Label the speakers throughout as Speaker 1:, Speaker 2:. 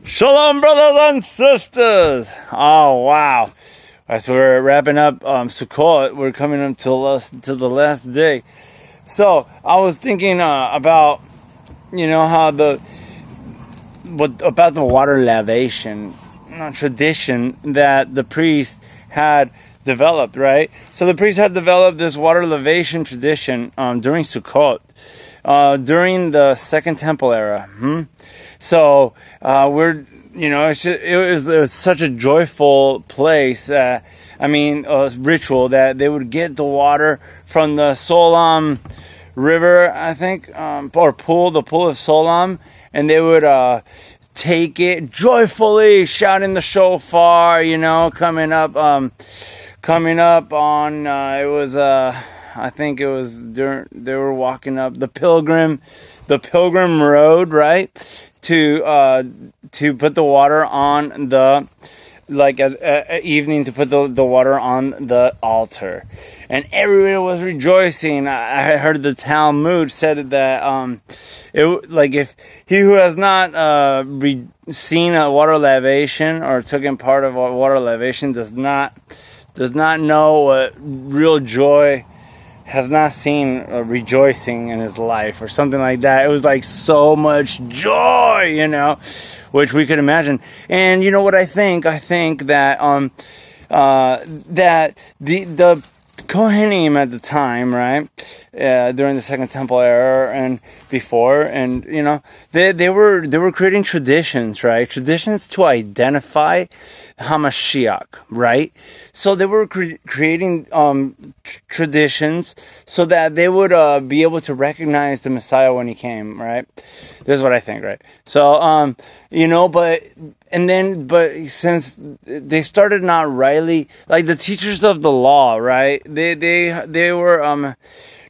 Speaker 1: Shalom, brothers and sisters. Oh, wow. As we're wrapping up Sukkot, we're coming up to the last day. So I was thinking about, how about the water lavation tradition that the priest had developed, right? So the priest had developed this water lavation tradition during Sukkot, during the Second Temple era. So it was such a joyful place. Ritual that they would get the water from the Solam River, I think, or pool, the pool of Solam, and they would take it joyfully, shouting the shofar, coming up on. It was I think it was during they were walking up the pilgrim road, right? To put the water on the, evening, to put the water on the altar. And everybody was rejoicing. I heard the Talmud said that, if he who has not, seen a water lavation or taken part of a water lavation does not know what real joy, has not seen rejoicing in his life, or something like that. It was like so much joy, which we could imagine. And you know what I think? I think that that the Kohanim at the time, right, during the Second Temple era and before, and they were creating traditions, right? Traditions to identify HAMASHIACH, right? So they were creating traditions so that they would be able to recognize the Messiah when he came, right? This is what I think, right? So but since they started not rightly, like the teachers of the law, right? They were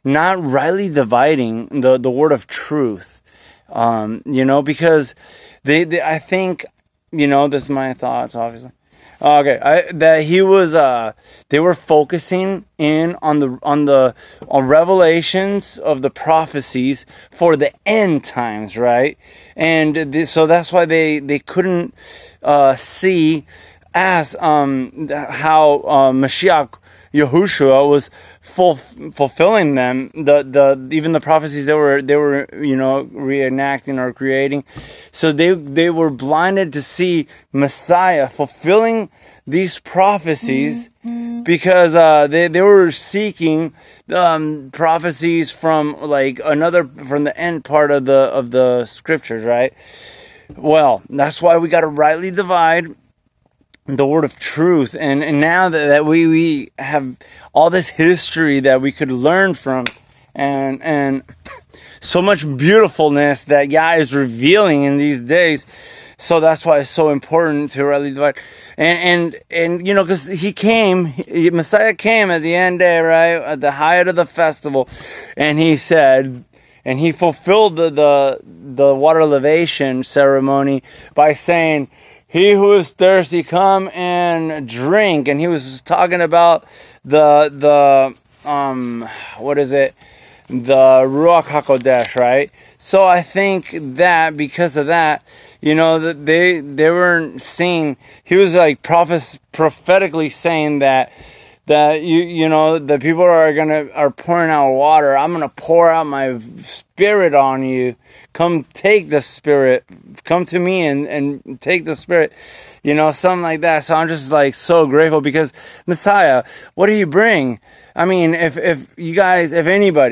Speaker 1: not rightly dividing the word of truth, because I think, this is my thoughts, obviously. Okay, they were focusing in on revelations of the prophecies for the end times, right? And so that's why they couldn't see as how Mashiach Yahushua was fulfilling them, even the prophecies they were reenacting or creating. So they were blinded to see Messiah fulfilling these prophecies, because they were seeking prophecies from from the end part of the scriptures, right? Well, that's why we got to rightly divide the word of truth, and now that we have all this history that we could learn from, and so much beautifulfess that Yah is revealing in these days. So that's why it's so important to rightly divide, and because Messiah came at the end day, right, at the height of the festival, and he said, and he fulfilled the water lavation ceremony by saying, "He who is thirsty, come and drink." And he was talking about the Ruach HaKodesh, right? So I think that because of that, that they weren't seeing. He was like prophetically saying that the people are pouring out water. I'm gonna pour out my spirit on you. Come take the spirit. Come to me and take the spirit. Something like that. So I'm just so grateful, because Messiah, what do you bring? I mean, if you guys, if anybody